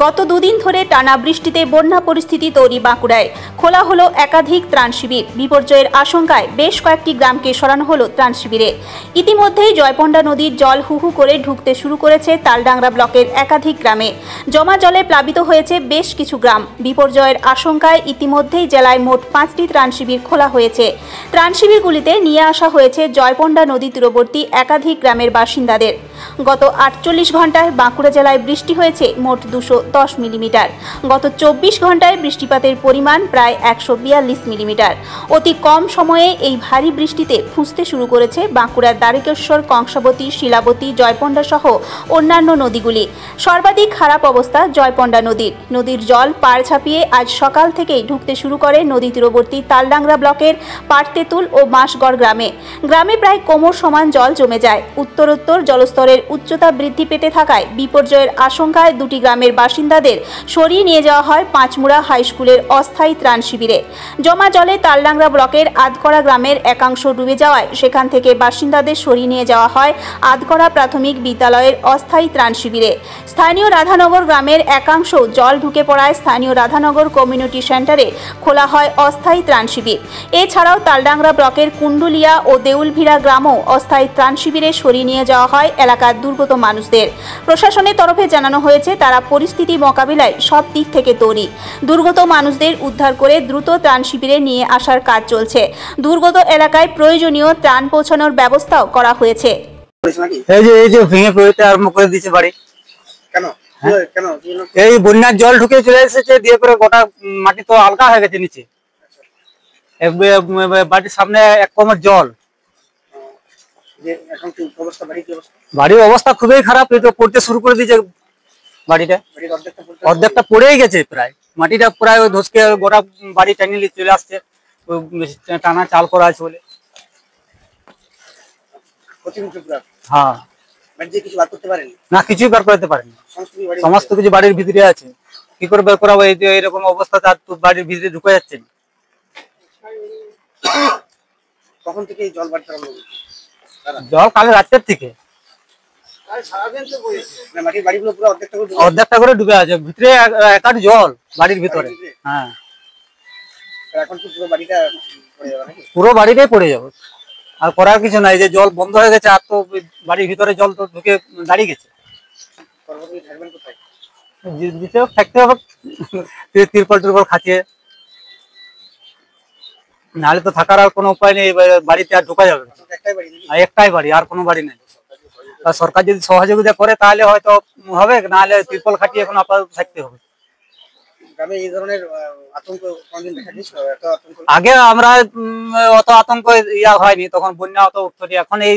গত দুদিন ধরে টানা বৃষ্টিতে বন্যা পরিস্থিতি তৈরি বাঁকুড়ায়। খোলা হলো একাধিক ত্রাণ শিবির। বিপর্যয়ের আশঙ্কায় বেশ কয়েকটি গ্রামকে সরানো হলো ত্রাণ শিবিরে। ইতিমধ্যেই জয়পন্ডা নদীর জল হুহু করে ঢুকতে শুরু করেছে তালডাংরা ব্লকের একাধিক গ্রামে। জমা জলে প্লাবিত হয়েছে বেশ কিছু গ্রাম। বিপর্যয়ের আশঙ্কায় ইতিমধ্যেই জেলায় মোট 5টি ত্রাণ শিবির খোলা হয়েছে। ত্রাণ শিবিরগুলিতে নিয়ে আসা হয়েছে জয়পন্ডা নদী তীরবর্তী একাধিক গ্রামের বাসিন্দাদের। গত 48 ঘন্টায় বাঁকুড়া জেলায় বৃষ্টি হয়েছে মোট 210 মিলিমিটার। গত 24 ঘন্টায় বৃষ্টিপাতের পরিমাণ প্রায় 142 মিলিমিটার। অতি কম সময়ে এই ভারী বৃষ্টিতে ফুঁসতে শুরু করেছে বাঁকুড়ার দ্বারকেশ্বর, কংসাবতী, শিলাবতী, জয়পন্ডা সহ অন্যান্য নদীগুলি। সর্বাধিক খারাপ অবস্থা জয়পন্ডা নদীর। নদীর জল পাড় ছাপিয়ে আজ সকাল থেকেই ঢুকতে শুরু করে নদী তীরবর্তী তালডাংরা ব্লকের পাটতেতুল ও মাসগড় গ্রামে। গ্রামে প্রায় কোমর সমান জল জমে যায়। উত্তরোত্তর জলস্তরের উচ্চতা বৃদ্ধি পেতে থাকায় বিপর্যয়ের আশঙ্কায় দুটি গ্রামের বাসিন্দাদের সরিয়ে নিয়ে যাওয়া হয় পাঁচমুড়া হাই স্কুলের অস্থায়ী ত্রাণ শিবিরে। জমা জলে তালডাংরা ব্লকের আদকড়া গ্রামের একাংশ ডুবে যাওয়ায় সেখান থেকে বাসিন্দাদের সরিয়ে নিয়ে যাওয়া হয় আদকড়া প্রাথমিক বিদ্যালয়ের অস্থায়ী ত্রাণ শিবিরে। স্থানীয় রাধানগর গ্রামের একাংশ জল ঢুকে পড়ায় স্থানীয় রাধানগর কমিউনিটি সেন্টারে খোলা হয় অস্থায়ী ত্রাণ শিবির। এছাড়াও তালডাংরা ব্লকের কুন্ডুলিয়া ও দেউলভিরা গ্রামও অস্থায়ী ত্রাণ শিবিরে সরিয়ে নিয়ে যাওয়া হয় এলাকার দুর্গত মানুষদের। প্রশাসনের তরফে জানানো হয়েছে তারা পরিস্থিতি মোকাবিলায় সব দিক থেকে তৈরি। দুর্গত মানুষদের উদ্ধার করে দ্রুত ত্রাণ শিবিরে নিয়ে আসার কাজ চলছে। দুর্গত এলাকায় প্রয়োজনীয় ত্রাণ পৌঁছানোর ব্যবস্থাও করা হয়েছে। এই যে ভেঙে পড়তে আরম্ভ করে দিয়েছে বাড়ি। কেন এই বন্যার জল ঢুকে চলে এসেছে, দিয়ে করে গোটা মাটি তো হালকা হয়ে গেছে নিচে। বাড়ির সামনে এক কোমর জল। বাড়ির অবস্থা খুবই খারাপ। এই তো পড়তে শুরু করে দিয়েছে বাড়িটা, অর্ধেকটা পড়েই গেছে প্রায়। মাটিটা প্রায় ধসকে গোটা বাড়ি টানিয়ে চলে আসছে। টানা চাল করা আছে বলে। হ্যাঁ, না কিছুই বের করতে পারেনি। সমস্ত কিছু বাড়ির ভিতরে আছে। কি করে বের করাবো? এই যে এরকম অবস্থা, তার তো বাড়ির ভিতরে ঢুকে যাচ্ছে। কখন থেকে জল বাড়তে আরম্ভ হয়েছে? জল কাল রাতের থেকে অর্ধেকটা করে ডুবে আছে। ভিতরে একাট জল বাড়ির ভিতরে। হ্যাঁ, এখন কি পুরো বাড়িটাই পড়ে যাবে। আর করার কিছু নাই, যে জল বন্ধ হয়ে গেছে। আর তো বাড়ির ভিতরে জল তো ঢুকে দাঁড়িয়ে গেছে। থাকতে হবে তিরপল টিরপল খাটিয়ে, নাহলে তো থাকার আর কোনো উপায় নেই। বাড়িতে আর ঢোকা যাবে না। একটাই বাড়ি, আর কোনো বাড়ি নেই। সরকার যদি সহযোগিতা করে তাহলে হয়তো হবে, নাহলে তিরপল খাটিয়ে এখন আপাতত থাকতে হবে। আগে আমরা অত আতঙ্ক ইয়া হয়নি, তখন বন্যা অত উঠতনি। এখন এই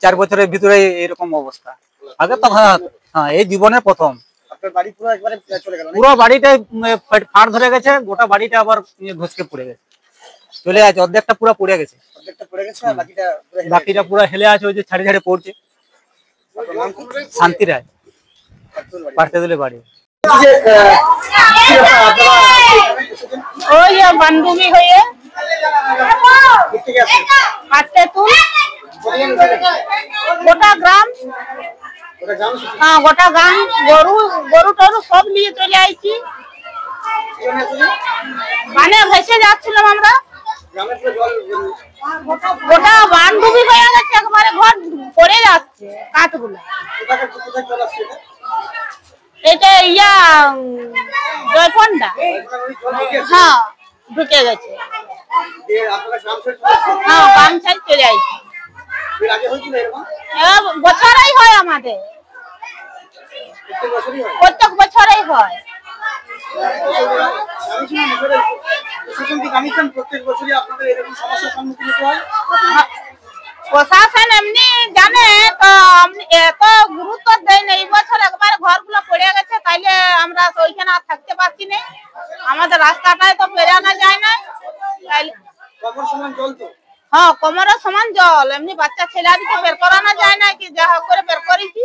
4 বছরের ভিতরে এরকম অবস্থা। আগে তো হ্যাঁ, এই জীবনের প্রথম। পুরো বাড়িটাই ফাঁড় ধরে গেছে। গোটা বাড়িটা আবার ধসকে পড়ে গেছে, চলে গেছে। অর্ধেকটা পুরো পড়ে গেছে, বাকিটা পুরো হেলে আছে। ওই যে ছাড়ে ছাড়ে পড়ছে। শান্তি রায়, পাটতেতুলে বাড়ি। ওই বান্ধবী হয়ে পাটতেতুল গোটা গ্রাম, গোটা গ্রাম গরু টরু সব নিয়ে চলে আইছি। মানে ভেসে যাচ্ছিলাম আমরা। গোটা বান্ধবী হয়ে গেছে, একবারে ঘর পড়ে যাচ্ছে কাঠগুলো। এটা ইয়া জয়পন্ডা। হ্যাঁ, ঢুকে গেছে। হ্যাঁ, গ্রাম সাইড চলে আইছি। বছরই হয় আমাদের, প্রত্যেক বছরই হয়। প্রশাসন এমনি জানে, তো এত গুরুত্ব দেয় না। এই বছর একবার ঘরগুলো পড়ে গেছে, তাইলে আমরা ওইখানে আর থাকতে পারছি না। আমাদের রাস্তাটাই তো পেরানো যায় না। হ্যাঁ, কোমরের সমান জল। এমনি বাচ্চা ছেলেদেরকে বের করানো যায় না, কি যা হোক করে বের করেছি।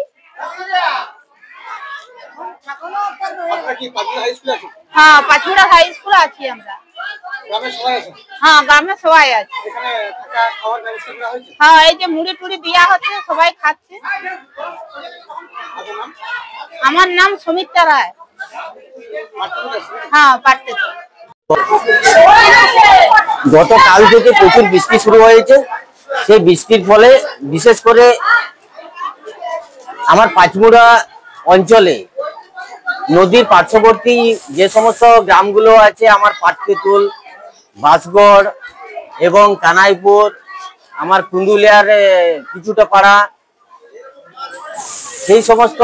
হ্যাঁ, পাঁচমুড়া হাই স্কুল আছি আমরা। হ্যাঁ, গ্রামে সবাই আছে। একটা খাওয়ার ব্যবস্থা করা হয়েছে? হ্যাঁ, এই যে মুড়ি টুড়ি দেওয়া হচ্ছে, সবাই খাচ্ছে। আপনার নাম? আমার নাম সুমিত্রা রায়। হ্যাঁ, পারতে গতকাল থেকে প্রচুর বৃষ্টি শুরু হয়েছে। সেই বৃষ্টির ফলে বিশেষ করে আমার পাঁচমুড়া অঞ্চলে নদীর পার্শ্ববর্তী যে সমস্ত গ্রামগুলো আছে, আমার পাটকেতুল, বাসগড় এবং কানাইপুর, আমার কুন্দুলিয়ার কিছুটা পাড়া, সেই সমস্ত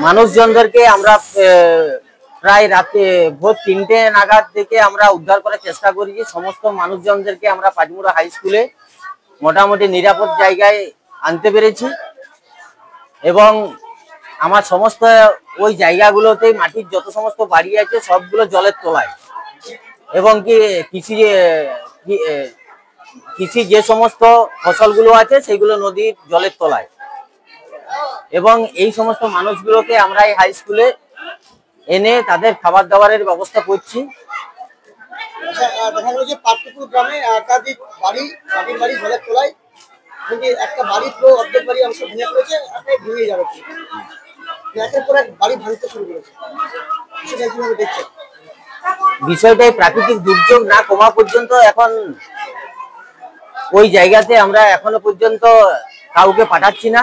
মানুষজনদেরকে আমরা প্রায় রাতে ভোর 3টে নাগাদ থেকে আমরা উদ্ধার করার চেষ্টা করেছি। সমস্ত মানুষজনদেরকে আমরা পাঁচমুড়া হাই স্কুলে মোটামুটি নিরাপদ জায়গায় আনতে পেরেছি এবং আমার সমস্ত ওই জায়গাগুলোতেই মাটির যত সমস্ত বাড়ি আছে সবগুলো জলের তলায় এবং কি কৃষি যে সমস্ত ফসলগুলো আছে সেগুলো নদীর জলের তলায় এবং এই সমস্ত মানুষগুলোকে আমরা এই হাই স্কুলে এনে তাদের খাবার দাবারের ব্যবস্থা করছি। দেখা গেল যে পাটপুকুর গ্রামে একাধিক বাড়ি, মাটির বাড়ি জলের তলায়, কিন্তু একটা বাড়ির পুরো অর্ধেক বাড়ি অংশ ভেঙে পড়েছে, ভেঙে যাবে, একের পর এক বাড়ি ভাঙতে শুরু করেছে। সেটা কিভাবে দেখছেন? বিষয়টাই প্রাকৃতিক দুর্যোগ না কমা পর্যন্ত এখন ওই জায়গাতে আমরা এখনো পর্যন্ত কাউকে পাঠাচ্ছি না।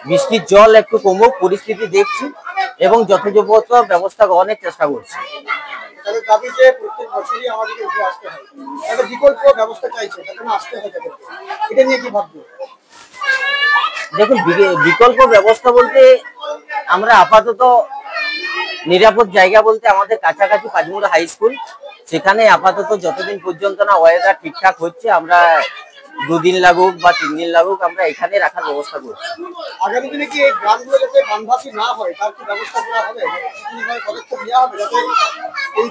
বৃষ্টির জল একটু কমুক, পরিস্থিতি দেখছি এবং যথাযথ ব্যবস্থা গ্রহণের চেষ্টা করছি। তাদের দাবি যে প্রত্যেক বছরই আমাদেরকে উঠে আসতে হয়, তাদের বিকল্প ব্যবস্থা চাইছে, তাদের আসতে হয় তাদেরকে। এটা নিয়ে কি ভাববো? দেখুন, বিকল্প ব্যবস্থা বলতে আমরা আপাতত নিরাপদ জায়গা বলতে আমাদের কাছাকাছি পাঁচমুড়া হাই স্কুল, সেখানে আপাতত যতদিন পর্যন্ত না ওয়েদার ঠিকঠাক হচ্ছে, আমরা 2 দিন লাগুক বা 3 দিন লাগুক, আমরা এখানে রাখার ব্যবস্থা করছি। আগামী দিনে কি এই গ্রামগুলো যাতে বানভাসী না হয় তার কি ব্যবস্থা করা হবে? পদক্ষেপ নেওয়া হবে যাতে এই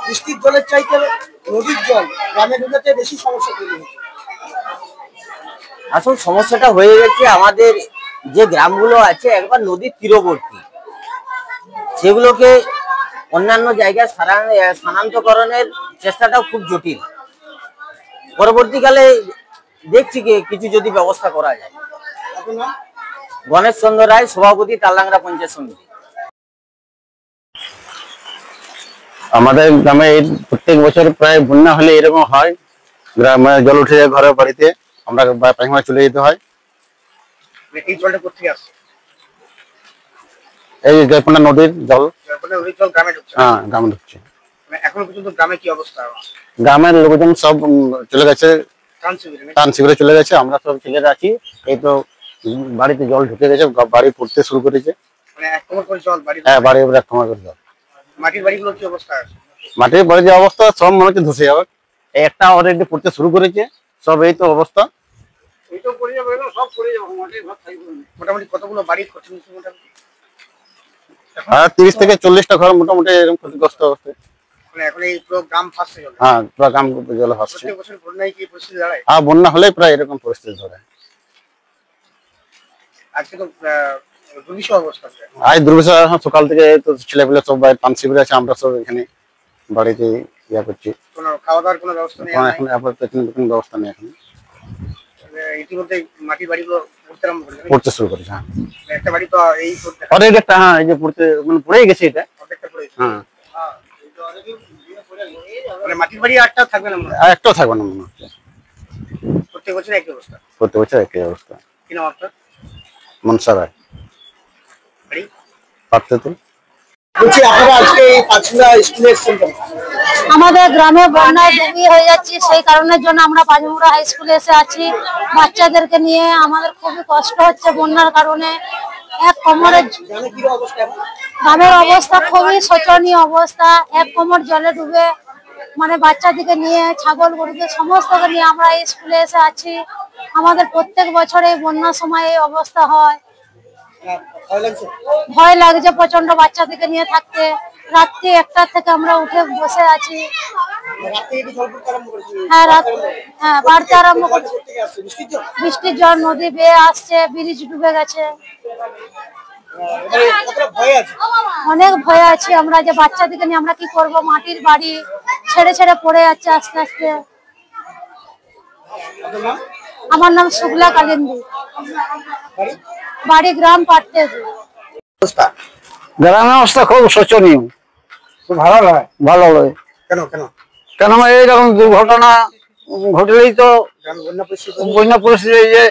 বৃষ্টির জলের চাইতে নদীর জল গ্রামে ঢুকাতে বেশি সমস্যা তৈরি হচ্ছে? আসল সমস্যাটা হয়ে গেছে আমাদের যে গ্রামগুলো আছে একবার নদীর তীরবর্তী, সেগুলোকে অন্যান্য জায়গায় স্থানান্তরকরণের চেষ্টাটাও খুব জটিল। পরবর্তীকালে দেখছি কিছু যদি ব্যবস্থা করা যায়। গণেশ চন্দ্র রায়, সভাপতি, তালডাংরা পঞ্চায়েত সমিতি। আমাদের গ্রামে প্রত্যেক বছর প্রায় বন্যা হলে এরকম হয়, গ্রামে জল উঠে যায় ঘরের বাড়িতে, আমরা পায়খানা চলে যেতে হয়। এই জলটা কোথেকে আসছে? এই জয়পন্ডা নদীর জল। নদীর জল গ্রামে ঢুকছে? হ্যাঁ, গ্রামে ঢুকছে। এখনো পর্যন্ত গ্রামে কি অবস্থা? গ্রামের লোকজন সব চলে গেছে, ত্রাণ শিবিরে চলে গেছে। আমরা সব ছেলেরা আছি, এই তো বাড়িতে জল ঢুকে গেছে, বাড়ি পড়তে শুরু করেছে। হ্যাঁ, বাড়ি এক কমার করে জল। মাটির বাড়িগুলোর কি অবস্থা? মাটির বাড়ির যে অবস্থা সব মনে হচ্ছে ধসে যাবে। একটা অলরেডি পড়তে শুরু করেছে, সব এই তো অবস্থা। মোটামুটি কতগুলো বাড়ির ক্ষতি? 30 থেকে 40টা ঘর মোটামুটি এরকম ক্ষতিগ্রস্ত অবস্থায়। এখন এই পুরো গ্রাম ভাসছে জলে? হ্যাঁ, পুরো গ্রাম জলে ভাসছে। প্রত্যেক বছর বন্যায় কি পরিস্থিতি দাঁড়ায়? হ্যাঁ, বন্যা হলে প্রায় এরকম পরিস্থিতি ধরে। আজকে তো দুর্বিষহ অবস্থা। আজ দুর্বিষহ, সকাল থেকে তো ছেলেপেলে সব ত্রাণ শিবিরে আছে, আমরা সব এখানে বাড়িতে ইয়া করছি। কোনো খাওয়া দাওয়ার কোনো ব্যবস্থা নেই এখন? আপাতত কোনো ব্যবস্থা নেই এখন। ইতিমধ্যে মাটির বাড়িগুলো পড়তে শুরু করেছে। হ্যাঁ, একটা বাড়ি তো এই অলরেডি একটা, হ্যাঁ, এই যে পড়তে মানে পড়েই গেছে এটা। হ্যাঁ, মানে মাটির বাড়ি আটটা থাকবে না? আর একটাও থাকবে না মনে হচ্ছে। প্রত্যেক বছর একই অবস্থা? প্রত্যেক বছর একই অবস্থা। কি নাম আপনার? মনসা রায়, বাড়ি পাটকেতুল। বলছি আপনারা আজকে এই পাঁচমুড়া স্কুলে এসেছেন কেন? আমাদের গ্রামে বন্যায় ডুবি হয়ে যাচ্ছে, সেই কারণের জন্য আমরা পাঁচমুড়া হাই স্কুলে এসে আছি। বাচ্চাদেরকে নিয়ে আমাদের খুবই কষ্ট হচ্ছে বন্যার কারণে। এক কোমরের গ্রামের অবস্থা খুবই শোচনীয় অবস্থা, এক কোমর জলে ডুবে, মানে বাচ্চাদেরকে নিয়ে, ছাগল গরুদের সমস্তকে নিয়ে আমরা এই স্কুলে এসে আছি। আমাদের প্রত্যেক বছর এই বন্যার সময় এই অবস্থা হয়। ভয় লাগছে প্রচন্ড বাচ্চাদেরকে নিয়ে থাকতে। রাত্রি 1টা থেকে আমরা উঠে বসে আছি। হ্যাঁ, বাড়তে আরম্ভ করছে। বৃষ্টির জল নদী বেয়ে আসছে, ব্রিজ ডুবে গেছে। অনেক ভয় আছে আমরা, যে বাচ্চাদেরকে নিয়ে আমরা কি করব। মাটির বাড়ি ছেড়ে ছেড়ে পড়ে যাচ্ছে আস্তে আস্তে। আপনার নাম? আমার নাম শুক্লা কালিন্দী, বাড়ি? বাড়ি গ্রাম পাটতেজ। অবস্থা গ্রামের অবস্থা খুব শোচনীয়, খুব ভালো নয়। ভালো নয়। কেন কেন? কেন এইরকম দুর্ঘটনা ঘটলেই তো গ্রামে বন্যা পরিস্থিতি বন্যা পরিস্থিতি, এই যে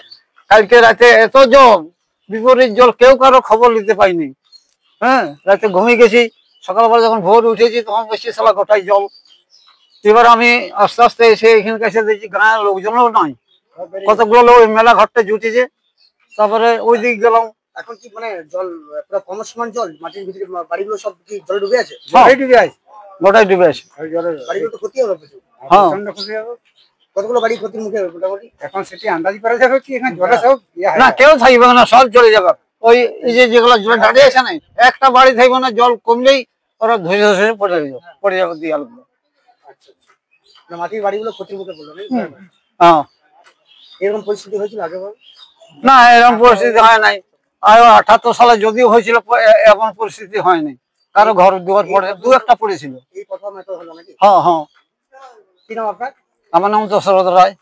কালকে রাতে এত জল, বিপরীত জল, কেউ কারো খবর নিতে পাইনি। হ্যাঁ, রাতে ঘুমিয়ে গেছি, সকালবেলা যখন ভোর উঠেছি তখন বেশি সালা গোটাই জল। এবার আমি আস্তে আস্তে এসে এখানে কাছে দেখছি গ্রামের লোকজনও নাই, কতগুলো লোক মেলা ঘাটতে জুটেছে। তারপরে ওই দিক গেলাম, এখন কি মানে জল পুরো কমসমান জল মাটির ভিতরে, বাড়িগুলো সব কি জলে ডুবে আছে? ডুবে আছে, গোটাই ডুবে আছে। বাড়িগুলো তো ক্ষতি হবে প্রচুর। হ্যাঁ, কতগুলো বাড়ি ক্ষতির মুখে হবে মোটামুটি? এখন সেটি আন্দাজি করা যাবে কি এখানে জলে সব না কেউ থাকবে না, সব চলে যাবে। ওই এই যে যেগুলো জলে দাঁড়িয়ে আছে না, একটা বাড়ি থাকবে না, জল কমলেই ওরা ধসে ধসে পড়ে যাবে দিয়ালগুলো। আচ্ছা আচ্ছা, না মাটির বাড়িগুলো ক্ষতির মুখে পড়লো নাকি? হ্যাঁ, এরকম পরিস্থিতি হয়েছিল আগে? না এরকম পরিস্থিতি হয় নাই। আর 78 সালে যদিও হয়েছিল, এমন পরিস্থিতি হয়নি। কারো ঘর দুয়ার পড়ে, দু একটা পড়েছিল। এই প্রথম এত হলো নাকি? হ্যাঁ হ্যাঁ। কি নাম আপনার? আমার নাম দশরথ রায়।